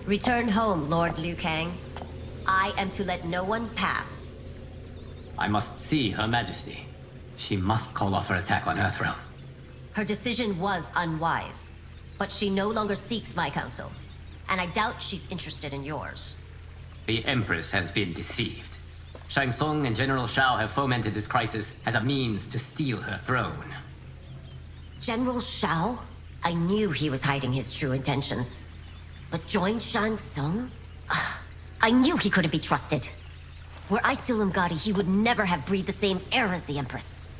Return home, Lord Liu Kang. I am to let no one pass. I must see Her Majesty. She must call off her attack on Earthrealm. Her decision was unwise, but she no longer seeks my counsel, and I doubt she's interested in yours. The Empress has been deceived. Shang Tsung and General Shao have fomented this crisis as a means to steal her throne. General Shao? I knew he was hiding his true intentions. But join Shang Tsung? I knew he couldn't be trusted. Were I still Umgadi, he would never have breathed the same air as the Empress.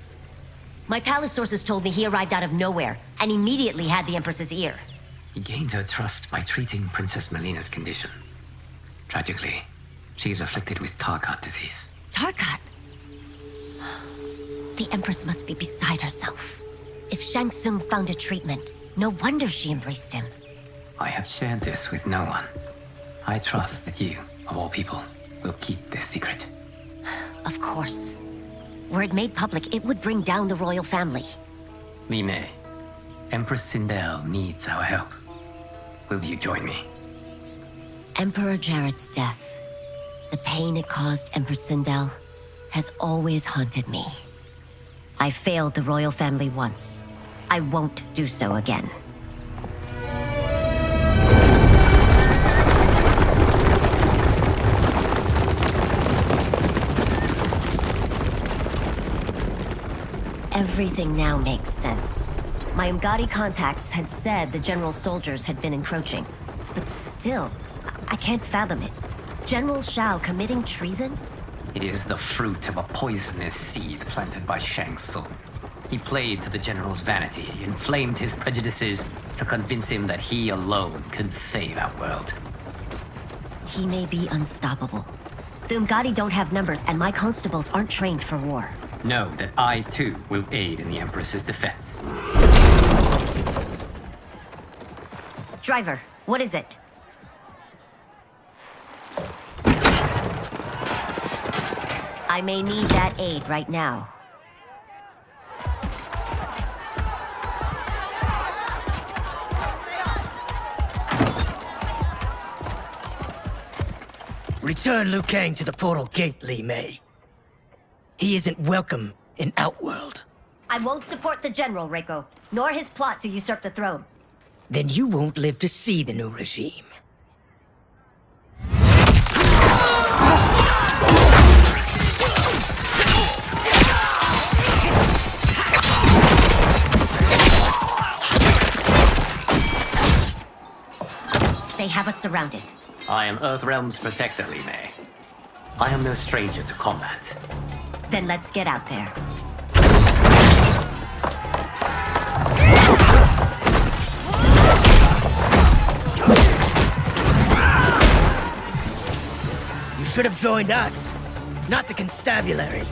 My palace sources told me he arrived out of nowhere, and immediately had the Empress's ear. He gained her trust by treating Princess Melina's condition. Tragically, she is afflicted with Tarkat disease. Tarkat? The Empress must be beside herself. If Shang Tsung found a treatment, no wonder she embraced him. I have shared this with no one. I trust that you, of all people, will keep this secret. Of course. Were it made public, it would bring down the royal family. Li Mei, Empress Sindel needs our help. Will you join me? Emperor Jared's death, the pain it caused Empress Sindel, has always haunted me. I failed the royal family once. I won't do so again. Everything now makes sense. My Umgadi contacts had said the general soldiers had been encroaching. But still, I can't fathom it. General Shao committing treason? It is the fruit of a poisonous seed planted by Shang Tsung. He played to the general's vanity, inflamed his prejudices to convince him that he alone could save our world. He may be unstoppable. The Umgadi don't have numbers, and my constables aren't trained for war. Know that I, too, will aid in the Empress's defense. Driver, what is it? I may need that aid right now. Return Liu Kang to the portal gate, Li Mei. He isn't welcome in Outworld. I won't support the general, Reiko, nor his plot to usurp the throne. Then you won't live to see the new regime. They have us surrounded. I am Earthrealm's protector, Li Mei. I am no stranger to combat. Then let's get out there. You should have joined us, not the constabulary.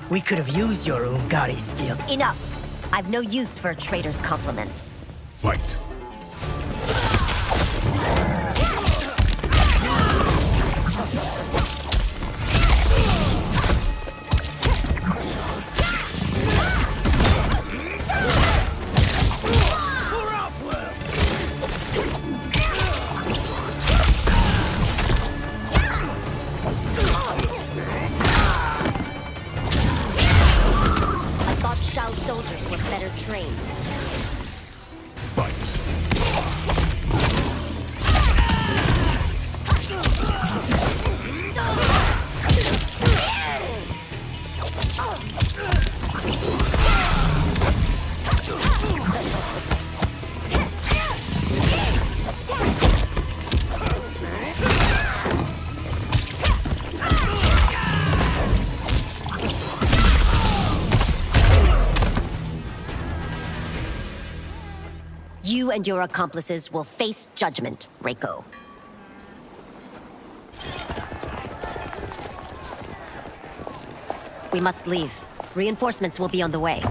We could have used your Umgadi skill. Enough! I've no use for a traitor's compliments. Fight. Soldiers were better trained. Fight. You and your accomplices will face judgment, Reiko. We must leave. Reinforcements will be on the way.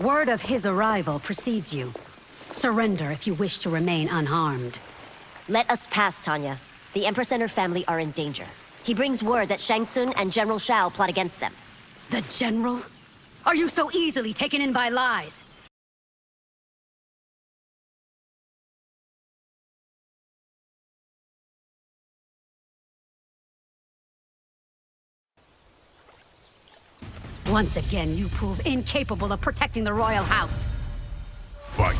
Word of his arrival precedes you. Surrender if you wish to remain unharmed. Let us pass, Tanya. The Empress and her family are in danger. He brings word that Shang Tsung and General Shao plot against them. The General? Are you so easily taken in by lies? Once again, you prove incapable of protecting the royal house. Fight.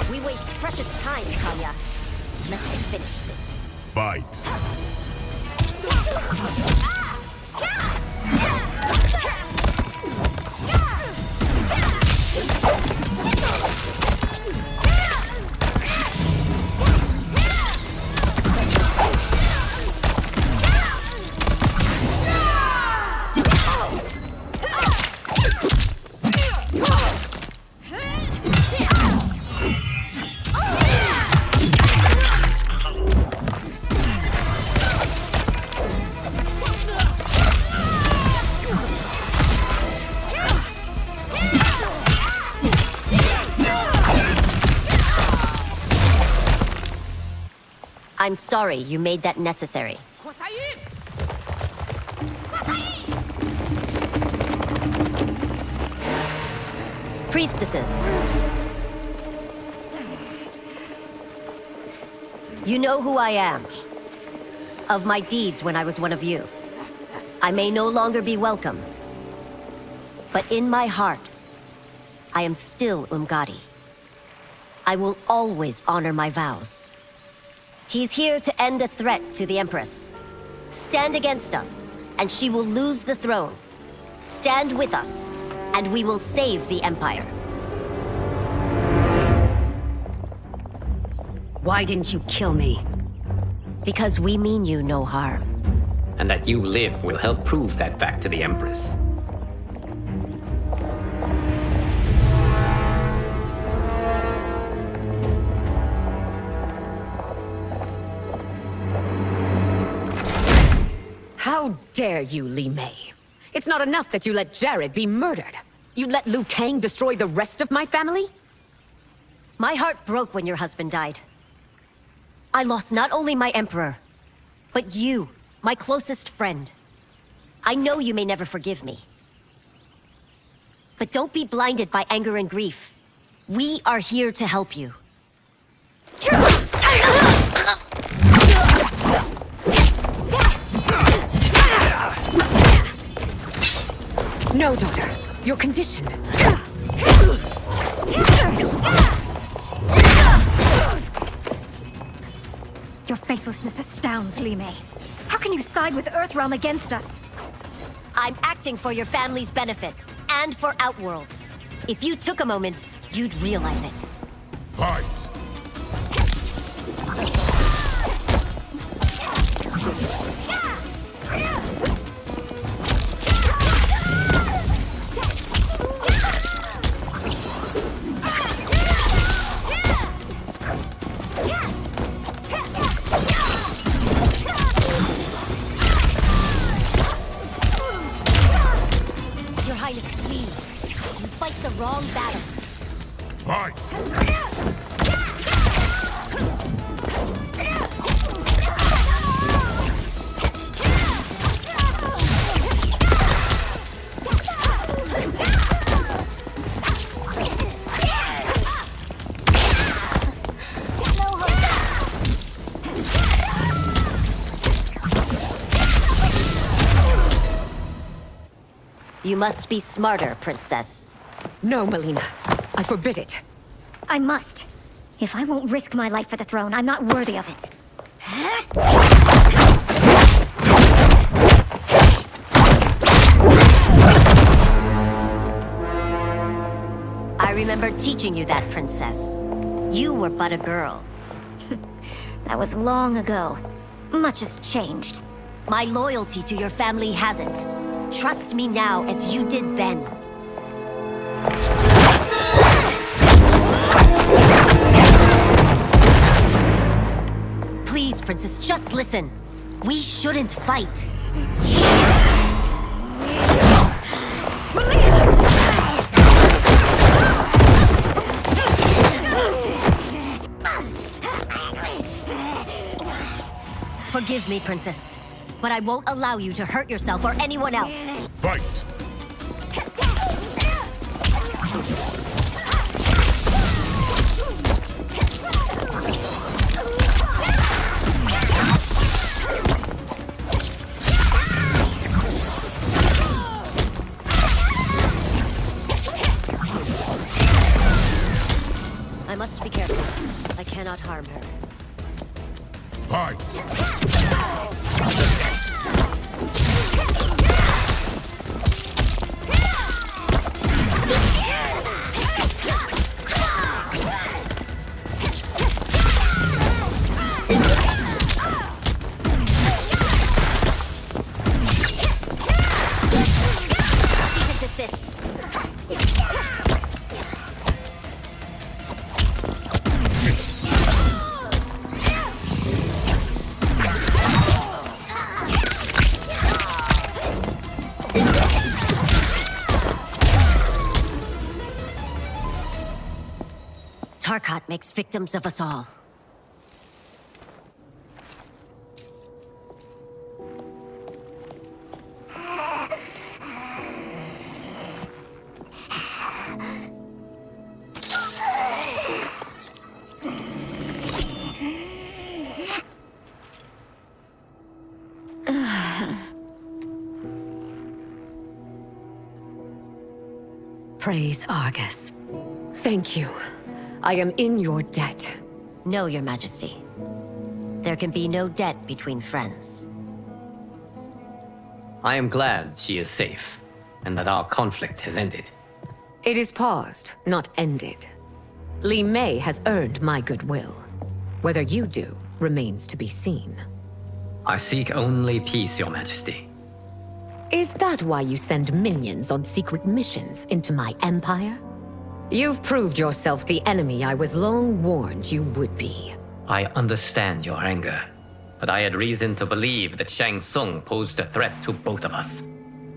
We waste precious time, Tanya. Let's finish this. Fight. I'm sorry you made that necessary. Priestesses. You know who I am. Of my deeds when I was one of you. I may no longer be welcome. But in my heart, I am still Umgadi. I will always honor my vows. He's here to end a threat to the Empress. Stand against us, and she will lose the throne. Stand with us, and we will save the Empire. Why didn't you kill me? Because we mean you no harm. And that you live will help prove that fact to the Empress. How dare you, Li Mei? It's not enough that you let Jared be murdered. You let Liu Kang destroy the rest of my family? My heart broke when your husband died. I lost not only my emperor, but you, my closest friend. I know you may never forgive me. But don't be blinded by anger and grief. We are here to help you. No, daughter. Your condition. Your faithlessness astounds, Li Mei. How can you side with Earthrealm against us? I'm acting for your family's benefit, and for Outworld's. If you took a moment, you'd realize it. Fight. Your Highness, please. You fight the wrong battle. Fight. You must be smarter, Princess. No, Melina. I forbid it. I must. If I won't risk my life for the throne, I'm not worthy of it. remember teaching you that, princess. You were but a girl. That was long ago. Much has changed. My loyalty to your family hasn't. Trust me now as you did then. Please, princess, just listen. We shouldn't fight. Forgive me, princess, but I won't allow you to hurt yourself or anyone else. Fight! I must be careful. I cannot harm her. Fight! Tarkat makes victims of us all. Praise Argus. Thank you. I am in your debt. No, Your Majesty. There can be no debt between friends. I am glad she is safe, and that our conflict has ended. It is paused, not ended. Li Mei has earned my goodwill. Whether you do remains to be seen. I seek only peace, Your Majesty. Is that why you send minions on secret missions into my empire? You've proved yourself the enemy I was long warned you would be. I understand your anger, but I had reason to believe that Shang Tsung posed a threat to both of us.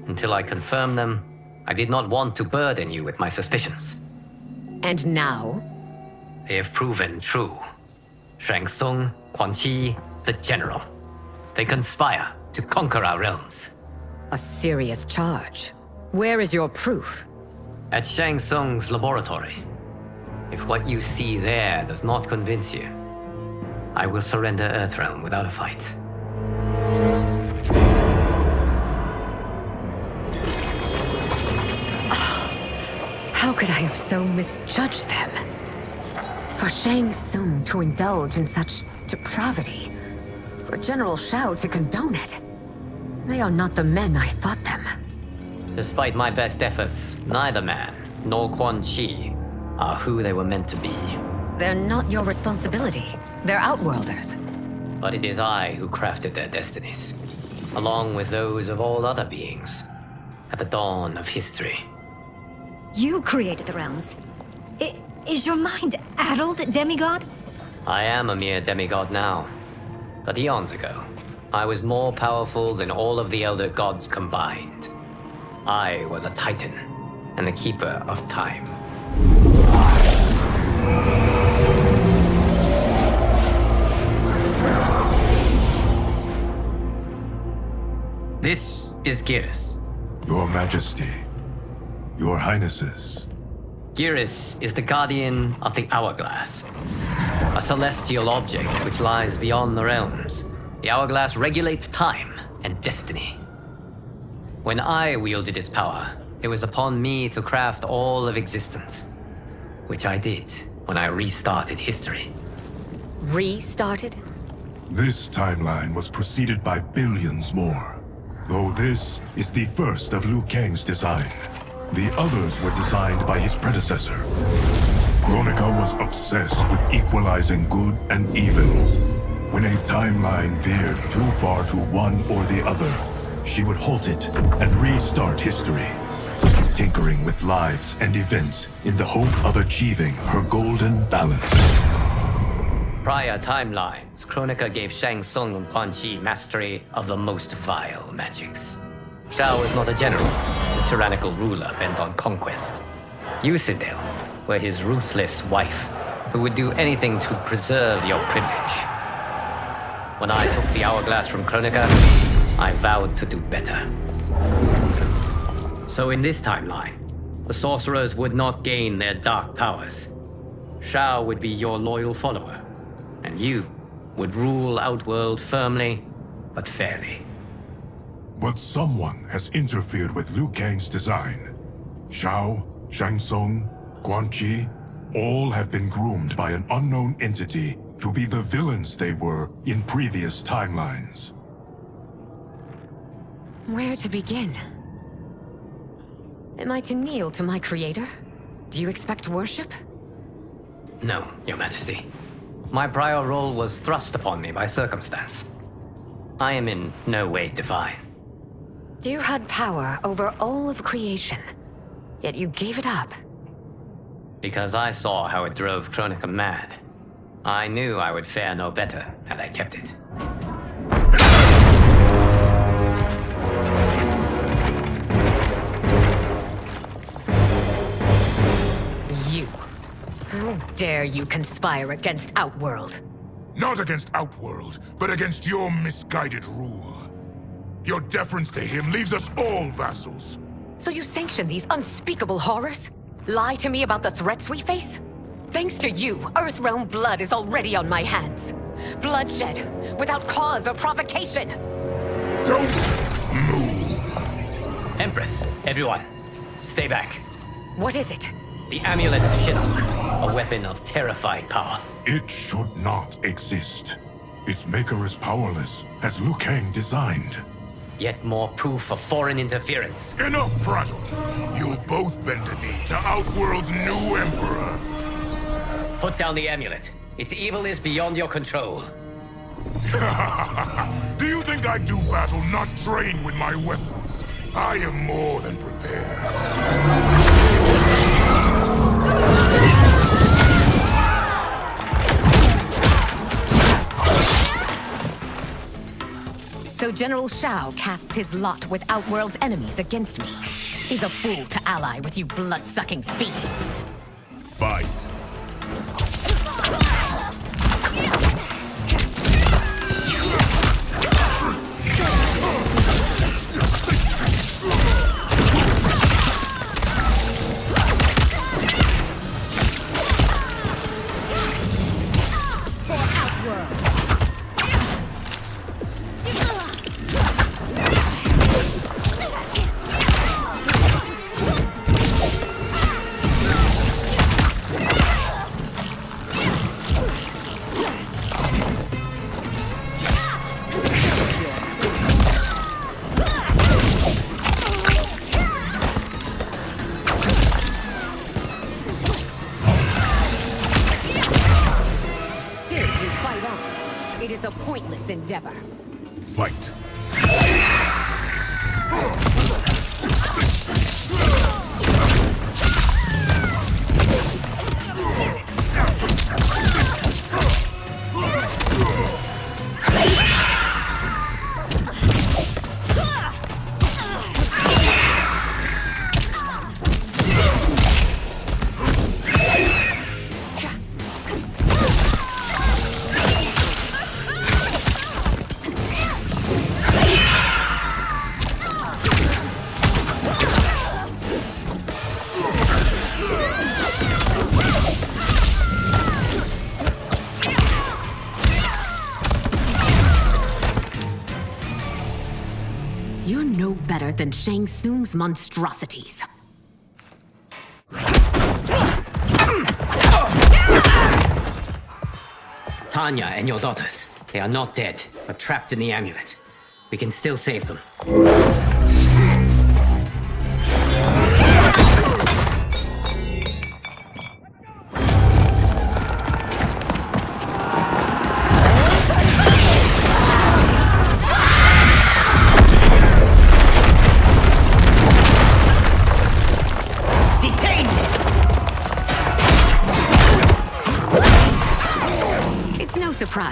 Until I confirmed them, I did not want to burden you with my suspicions. And now? They have proven true. Shang Tsung, Quan Chi, the General. They conspire to conquer our realms. A serious charge. Where is your proof? At Shang Tsung's laboratory. If what you see there does not convince you, I will surrender Earthrealm without a fight. How could I have so misjudged them? For Shang Tsung to indulge in such depravity, for General Shao to condone it, they are not the men I thought them. Despite my best efforts, neither man nor Quan Chi are who they were meant to be. They're not your responsibility. They're Outworlders. But it is I who crafted their destinies, along with those of all other beings, at the dawn of history. You created the realms. Is your mind addled, demigod? I am a mere demigod now, but eons ago, I was more powerful than all of the Elder Gods combined. I was a Titan, and the Keeper of Time. This is Geras. Your Majesty, Your Highnesses. Geras is the guardian of the Hourglass, a celestial object which lies beyond the realms. The Hourglass regulates time and destiny. When I wielded its power, it was upon me to craft all of existence, which I did when I restarted history. Restarted? This timeline was preceded by billions more. Though this is the first of Liu Kang's design. The others were designed by his predecessor. Kronika was obsessed with equalizing good and evil. When a timeline veered too far to one or the other, she would halt it and restart history, tinkering with lives and events in the hope of achieving her golden balance. Prior timelines, Kronika gave Shang Tsung and Quan Chi mastery of the most vile magics. Shao was not a general, a tyrannical ruler bent on conquest. Yusidel were his ruthless wife, who would do anything to preserve your privilege. When I took the hourglass from Kronika, I vowed to do better. So in this timeline, the sorcerers would not gain their dark powers. Shao would be your loyal follower, and you would rule Outworld firmly, but fairly. But someone has interfered with Liu Kang's design. Shao, Shang Tsung, Quan Chi, all have been groomed by an unknown entity to be the villains they were in previous timelines. Where to begin? Am I to kneel to my creator? Do you expect worship? No, Your Majesty. My prior role was thrust upon me by circumstance. I am in no way divine. You had power over all of creation, yet you gave it up. Because I saw how it drove Kronika mad. I knew I would fare no better had I kept it. You. How dare you conspire against Outworld? Not against Outworld, but against your misguided rule. Your deference to him leaves us all vassals. So you sanction these unspeakable horrors? Lie to me about the threats we face? Thanks to you, Earthrealm blood is already on my hands. Bloodshed, without cause or provocation. Don't move. Empress, everyone, stay back. What is it? The amulet of Shinnok, a weapon of terrifying power. It should not exist. Its maker is powerless, as Liu Kang designed. Yet more proof of foreign interference. Enough prattle. You'll both bend a knee to Outworld's new emperor. Put down the amulet. Its evil is beyond your control. Do you think I do battle not trained with my weapons? I am more than prepared. So General Shao casts his lot with Outworld's enemies against me. He's a fool to ally with you blood-sucking fiends. Fight. It is a pointless endeavor. Fight. You're no better than Shang Tsung's monstrosities. Tanya and your daughters. They are not dead, but trapped in the amulet. We can still save them.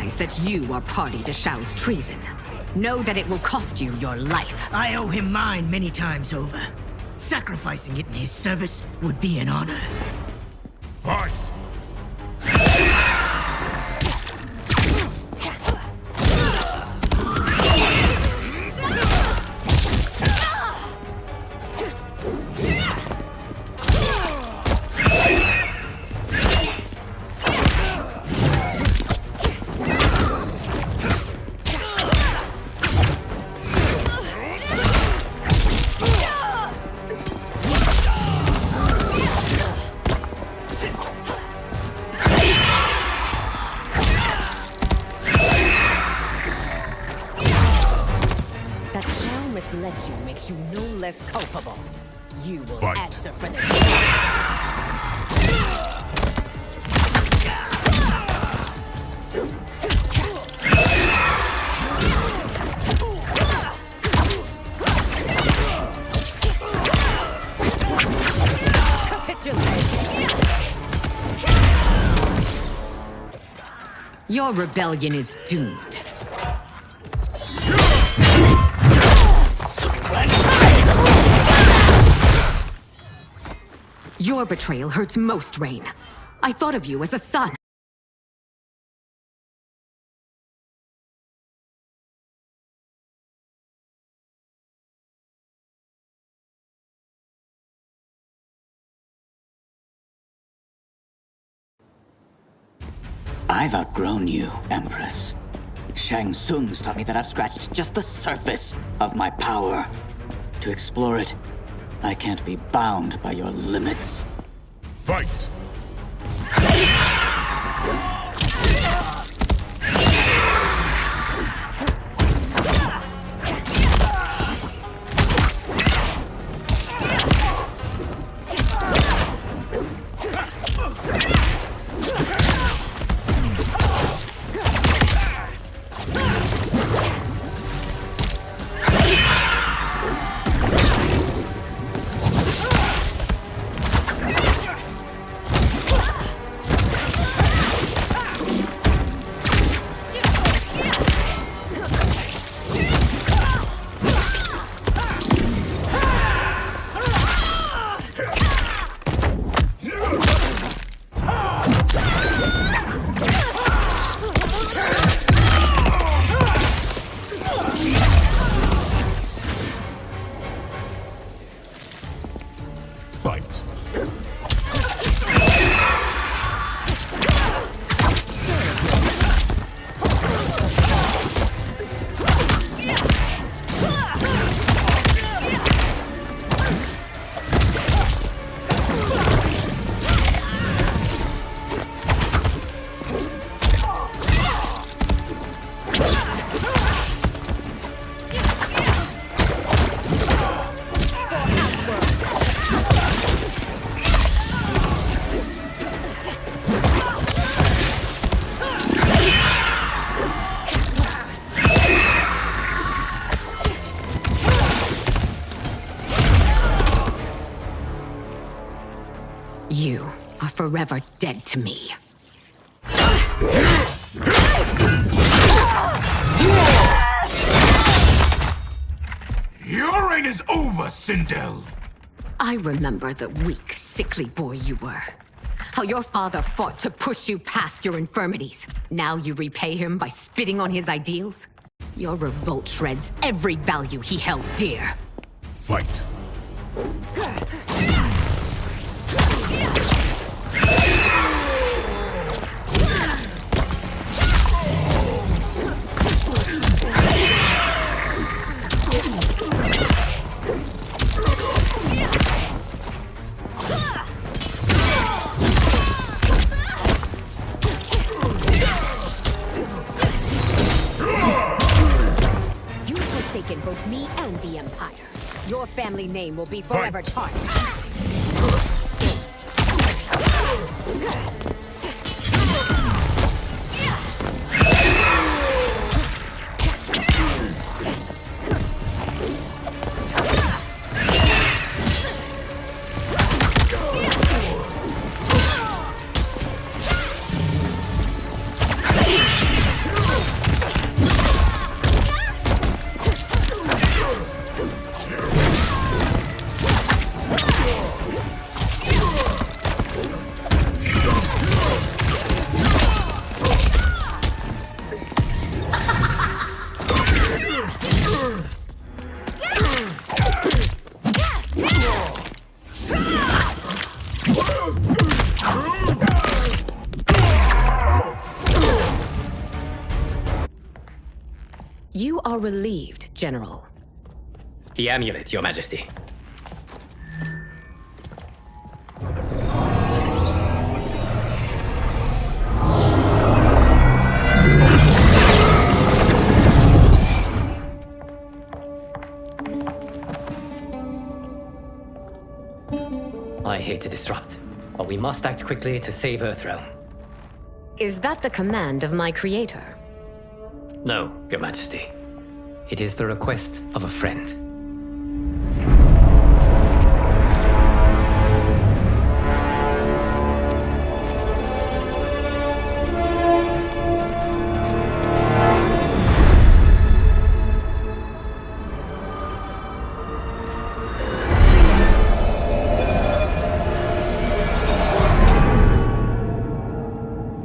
realize that you are party to Shao's treason. Know that it will cost you your life. I owe him mine many times over. Sacrificing it in his service would be an honor. Fight! Culpable. You will Fight. answer for this. Your rebellion is doomed. Your betrayal hurts most, Rain. I thought of you as a son. I've outgrown you, Empress. Shang Tsung's taught me that I've scratched just the surface of my power. To explore it, I can't be bound by your limits. Fight! Fight. You are forever dead to me. Your reign is over, Sindel! I remember the weak, sickly boy you were. How your father fought to push you past your infirmities. Now you repay him by spitting on his ideals? Your revolt shreds every value he held dear. Fight. You've forsaken both me and the Empire. Your family name will be forever tarnished. You are relieved, General. The amulet, Your Majesty. I hate to disrupt, but we must act quickly to save Earthrealm. Is that the command of my creator? No, Your Majesty. It is the request of a friend.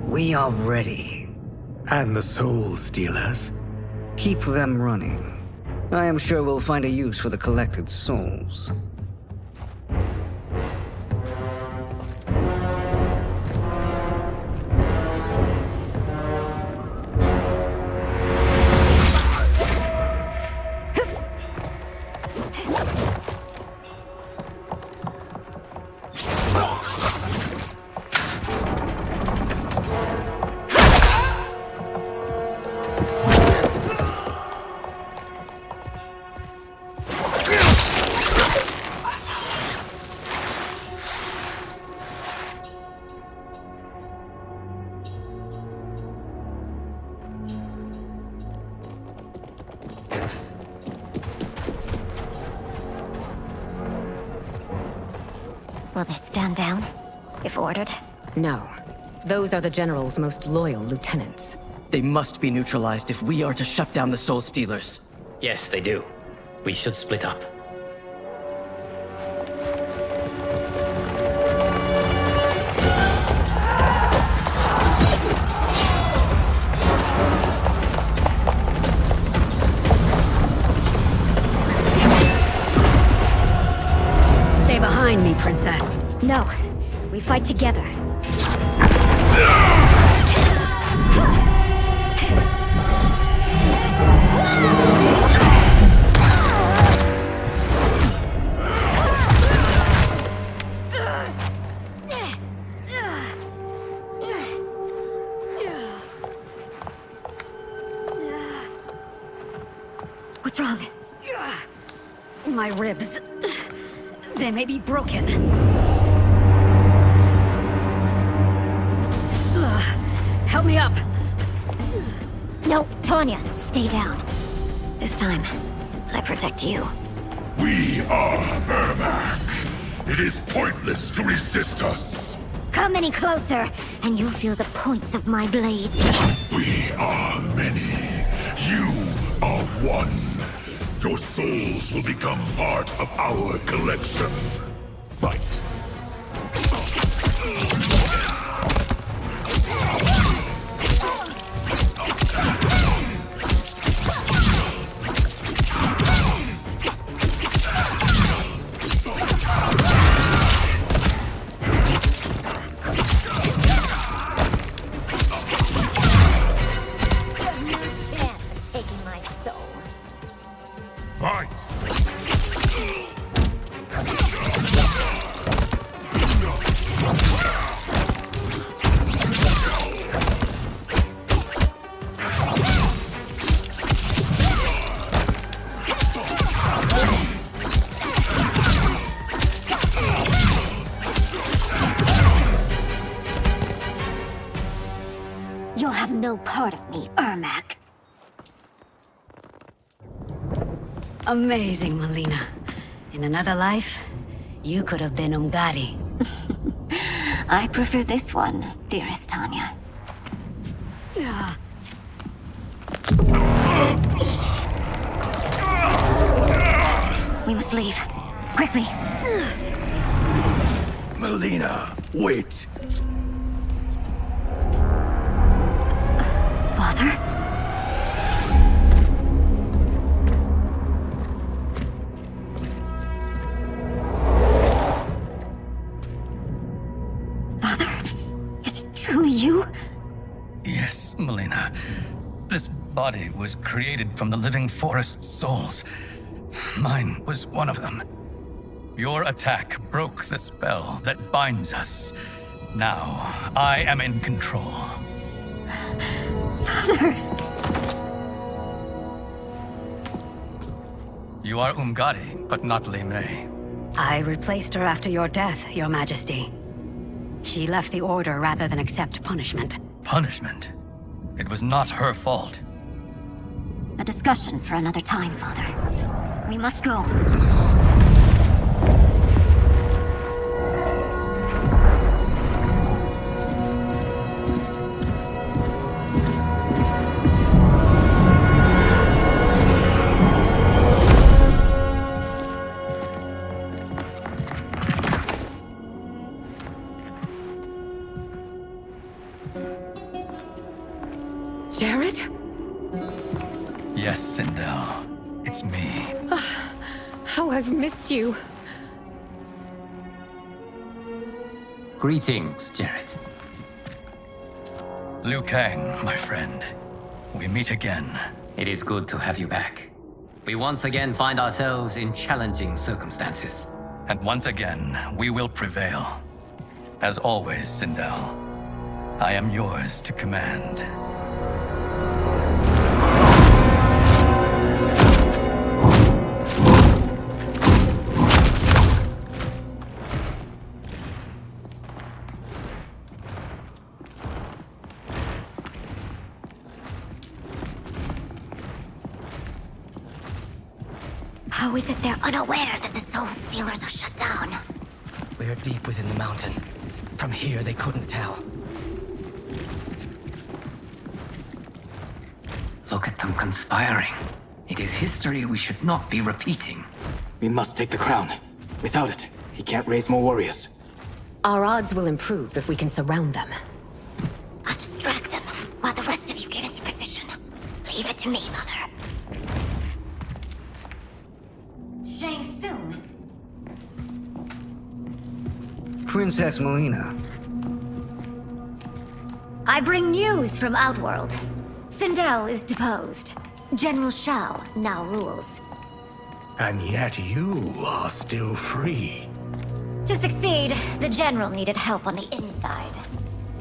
We are ready. And the Soul Stealers? Keep them running. I am sure we'll find a use for the collected souls. Will they stand down, if ordered? No. Those are the General's most loyal lieutenants. They must be neutralized if we are to shut down the Soul Stealers. Yes, they do. We should split up. Stay behind me, Princess. No. We fight together. What's wrong? My ribs. They may be broken. Help me up. No, Tanya, stay down. This time, I protect you. We are Ermac. It is pointless to resist us. Come any closer, and you'll feel the points of my blades. We are many. You are one. Your souls will become part of our collection. Fight. You'll have no part of me, Ermac. Amazing, Melina. In another life, you could have been Umgadi. I prefer this one, dearest Tanya. We must leave. Quickly. Melina, wait. Father? Father? Is it truly you? Yes, Melina. This body was created from the living forest's souls. Mine was one of them. Your attack broke the spell that binds us. Now, I am in control. Father! You are Umgadi, but not Li Mei. I replaced her after your death, Your Majesty. She left the Order rather than accept punishment. Punishment? It was not her fault. A discussion for another time, Father. We must go. Jared? Yes, Sindel. It's me. How I've missed you. Greetings, Jared. Liu Kang, my friend. We meet again. It is good to have you back. We once again find ourselves in challenging circumstances. And once again, we will prevail. As always, Sindel, I am yours to command. How is it they're unaware that the Soul Stealers are shut down? We're deep within the mountain. From here, they couldn't tell. Look at them conspiring. It is history we should not be repeating. We must take the crown. Without it, he can't raise more warriors. Our odds will improve if we can surround them. I'll distract them while the rest of you get into position. Leave it to me, Mother. Shang Tsung. Princess Melina. I bring news from Outworld. Sindel is deposed. General Shao now rules. And yet you are still free. To succeed, the General needed help on the inside.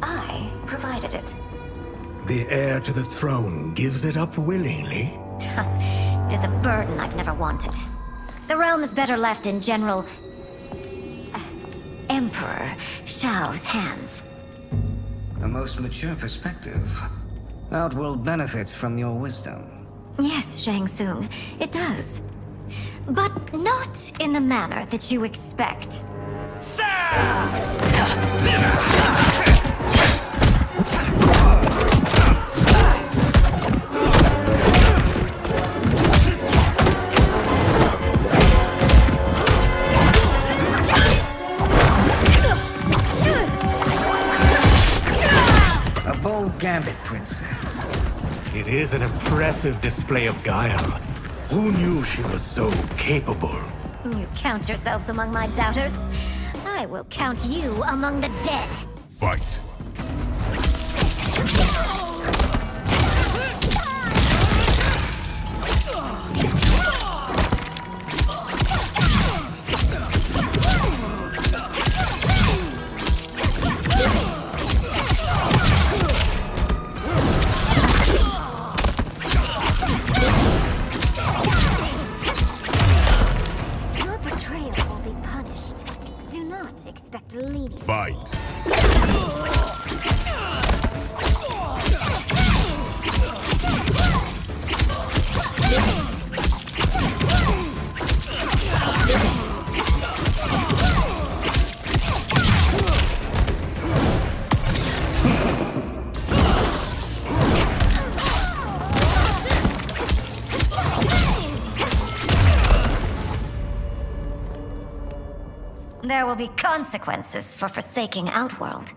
I provided it. The heir to the throne gives it up willingly. It is a burden I've never wanted. The realm is better left in General... Emperor Shao's hands. A most mature perspective. Outworld benefits from your wisdom. Yes, Shang Tsung, it does. But not in the manner that you expect. A bold gambit, princess. It is an impressive display of guile. Who knew she was so capable? You count yourselves among my doubters. I will count you among the dead. Fight. Your betrayal will be punished. Do not expect leniency. Fight. there will be consequences for forsaking Outworld.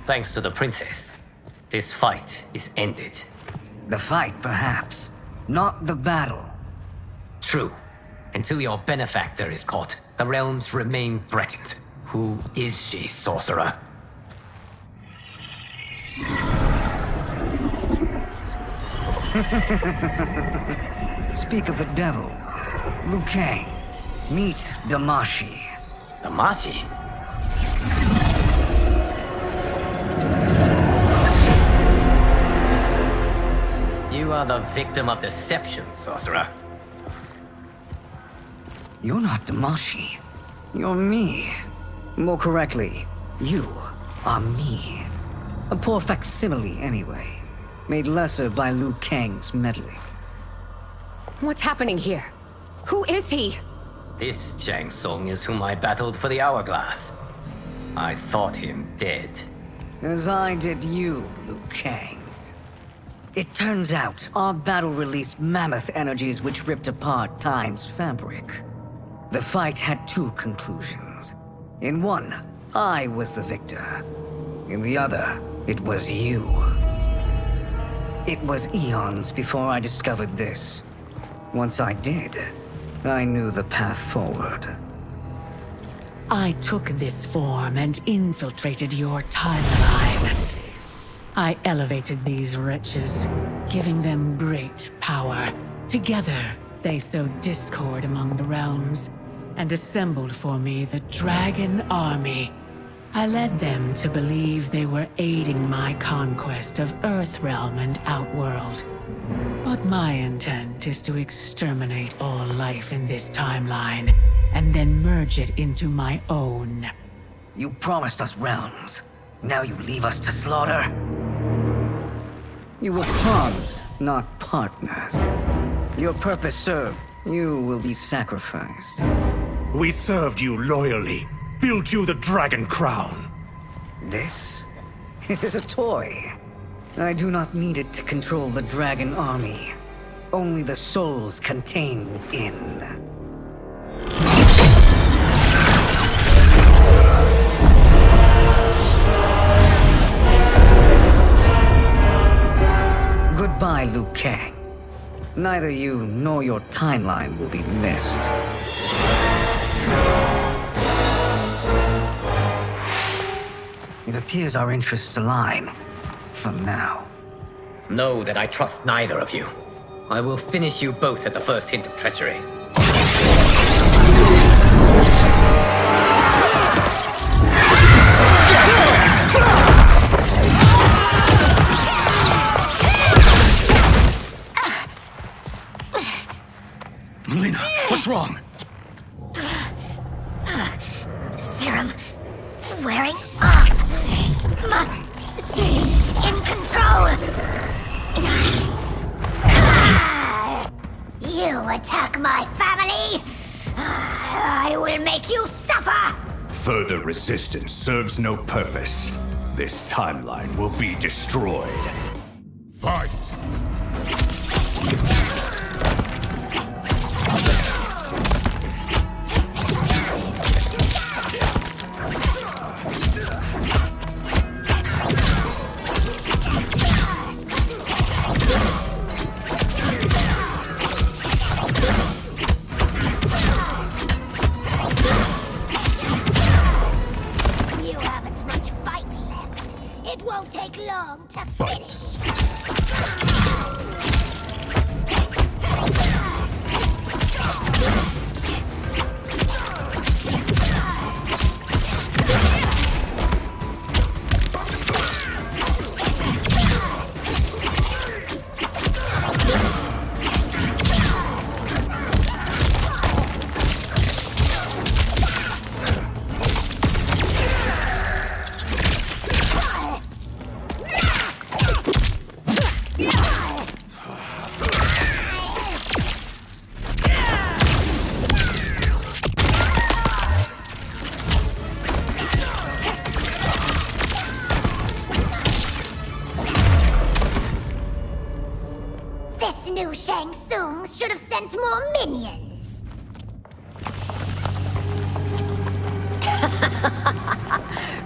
Thanks to the princess, this fight is ended. The fight, perhaps. Not the battle. True. Until your benefactor is caught, the realms remain threatened. Who is she, sorcerer? Speak of the devil. Liu Kang. Meet Damashi. Damashi? You are the victim of deception, sorcerer. You're not Damashi. You're me. More correctly, you are me. A poor facsimile, anyway. Made lesser by Liu Kang's meddling. What's happening here? Who is he? This Shang Tsung is whom I battled for the Hourglass. I thought him dead. As I did you, Liu Kang. It turns out, our battle released mammoth energies which ripped apart time's fabric. The fight had two conclusions. In one, I was the victor. In the other, it was you. It was eons before I discovered this. Once I did, I knew the path forward. I took this form and infiltrated your timeline. I elevated these wretches, giving them great power. Together, they sowed discord among the realms, and assembled for me the Dragon Army. I led them to believe they were aiding my conquest of Earthrealm and Outworld. But my intent is to exterminate all life in this timeline, and then merge it into my own. You promised us realms. Now you leave us to slaughter? You were pawns, not partners. Your purpose served. You will be sacrificed. We served you loyally. Built you the Dragon Crown. This? It is a toy. I do not need it to control the Dragon Army. Only the souls contained within. Goodbye, Liu Kang. Neither you nor your timeline will be missed. It appears our interests align. For now. Know that I trust neither of you. I will finish you both at the first hint of treachery. Melina, what's wrong? Serum wearing off. Must stay in control. You attack my family. I will make you suffer. Further resistance serves no purpose. This timeline will be destroyed. Fight! You haven't much fight left. It won't take long to finish. This new Shang Tsung should have sent more minions.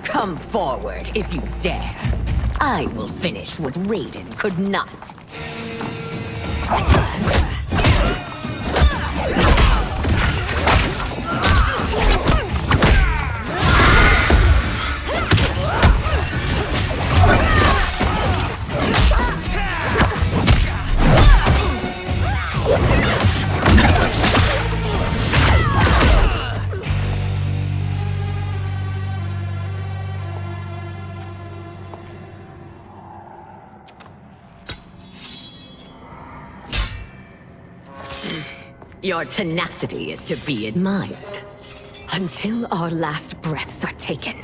Come forward if you dare. I will finish what Raiden could not. Your tenacity is to be admired. Until our last breaths are taken.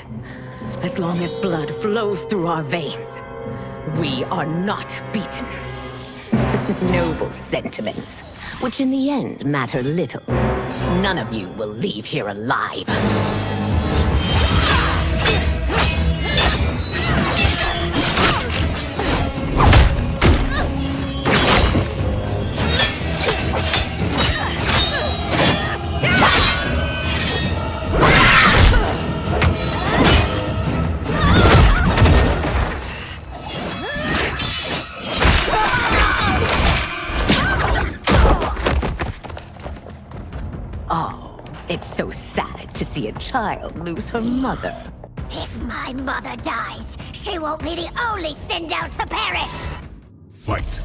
As long as blood flows through our veins, we are not beaten. Noble sentiments, which in the end matter little. None of you will leave here alive. It's so sad to see a child lose her mother. If my mother dies, she won't be the only send out to perish! Fight!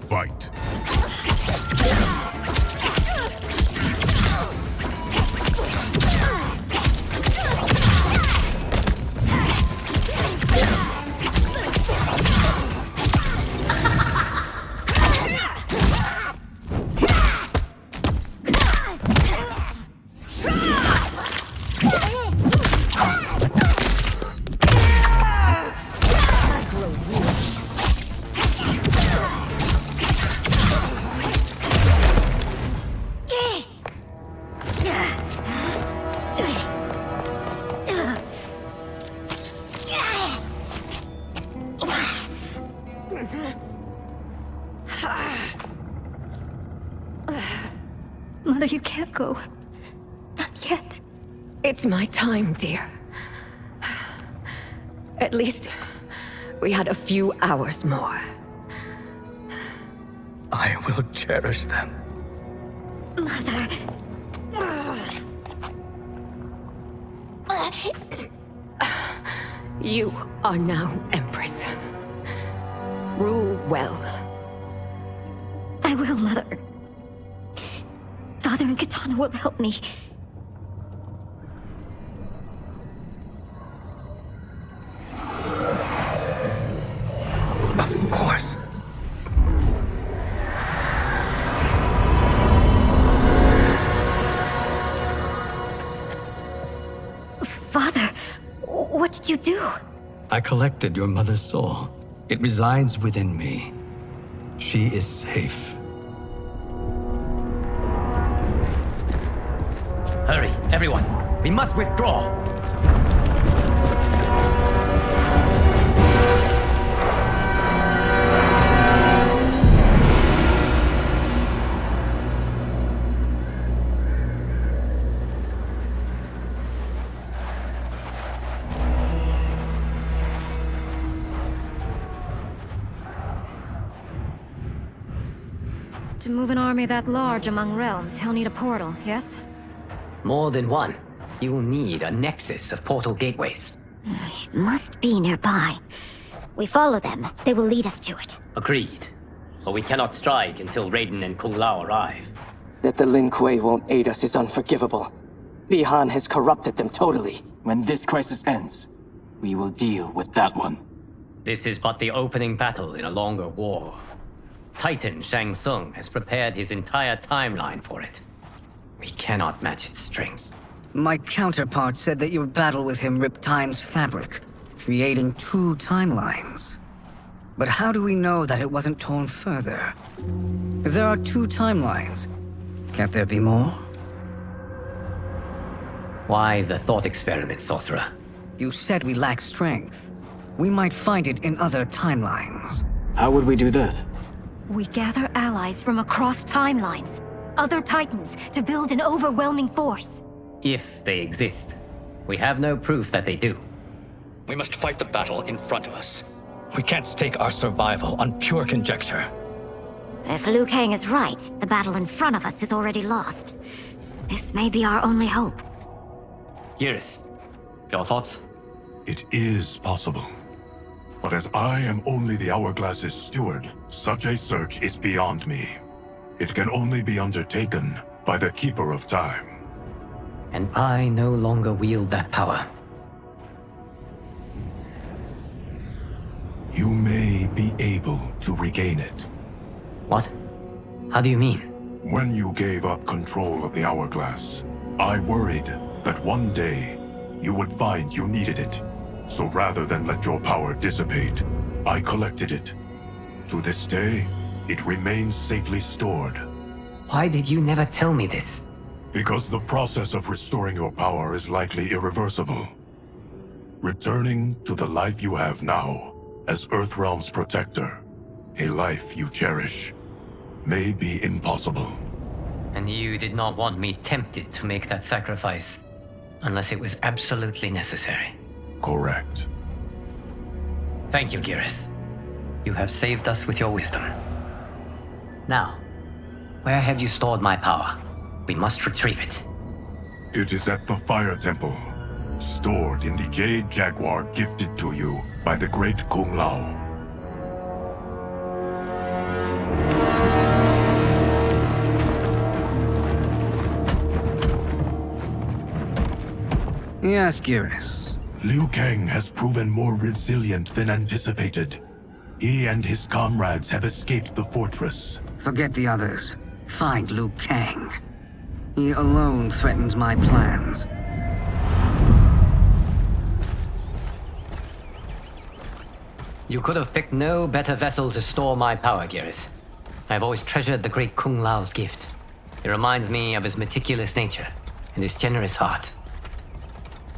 Fight! Mother, you can't go. Not yet. It's my time, dear. At least, we had a few hours more. I will cherish them. Mother... You are now Empress. Rule well. I will, Mother. Father and Katana will help me. Of course. Father, what did you do? I collected your mother's soul. It resides within me. She is safe. Hurry, everyone. We must withdraw. To move an army that large among realms, he'll need a portal, yes? More than one. You will need a nexus of portal gateways. It must be nearby. We follow them. They will lead us to it. Agreed. But we cannot strike until Raiden and Kung Lao arrive. That the Lin Kuei won't aid us is unforgivable. Bi-Han has corrupted them totally. When this crisis ends, we will deal with that one. This is but the opening battle in a longer war. Titan Shang Tsung has prepared his entire timeline for it. We cannot match its strength. My counterpart said that your battle with him ripped time's fabric, creating 2 timelines. But how do we know that it wasn't torn further? If there are 2 timelines, can't there be more? Why the thought experiment, sorcerer? You said we lack strength. We might find it in other timelines. How would we do that? We gather allies from across timelines, other titans, to build an overwhelming force. If they exist. We have no proof that they do. We must fight the battle in front of us. We can't stake our survival on pure conjecture. If Liu Kang is right, the battle in front of us is already lost. This may be our only hope. Geras, your thoughts? It is possible. But as I am only the Hourglass's steward, such a search is beyond me. It can only be undertaken by the Keeper of Time. And I no longer wield that power. You may be able to regain it. What? How do you mean? When you gave up control of the Hourglass, I worried that one day you would find you needed it. So rather than let your power dissipate, I collected it. To this day, it remains safely stored. Why did you never tell me this? Because the process of restoring your power is likely irreversible. Returning to the life you have now, as Earthrealm's protector, a life you cherish, may be impossible. And you did not want me tempted to make that sacrifice, unless it was absolutely necessary. Correct. Thank you, Geras. You have saved us with your wisdom. Now, where have you stored my power? We must retrieve it. It is at the Fire Temple, stored in the Jade Jaguar gifted to you by the great Kung Lao. Yes, Geras. Liu Kang has proven more resilient than anticipated. He and his comrades have escaped the fortress. Forget the others. Find Liu Kang. He alone threatens my plans. You could have picked no better vessel to store my power, Geras. I've always treasured the great Kung Lao's gift. It reminds me of his meticulous nature and his generous heart.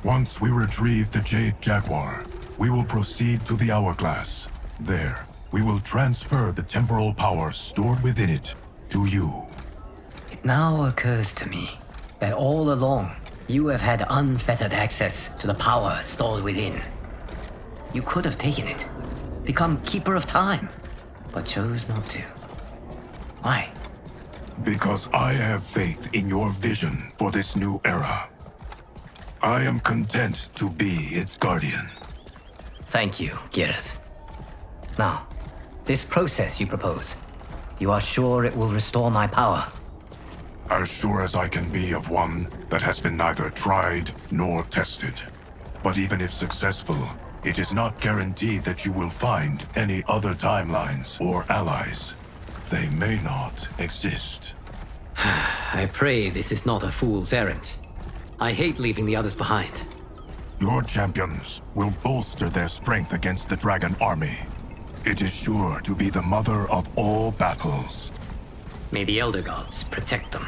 Once we retrieve the Jade Jaguar, we will proceed to the Hourglass. There, we will transfer the temporal power stored within it to you. It now occurs to me that all along, you have had unfettered access to the power stored within. You could have taken it, become Keeper of Time, but chose not to. Why? Because I have faith in your vision for this new era. I am content to be its guardian. Thank you, Geras. Now, this process you propose, you are sure it will restore my power? As sure as I can be of one that has been neither tried nor tested. But even if successful, it is not guaranteed that you will find any other timelines or allies. They may not exist. I pray this is not a fool's errand. I hate leaving the others behind. Your champions will bolster their strength against the Dragon Army. It is sure to be the mother of all battles. May the Elder Gods protect them.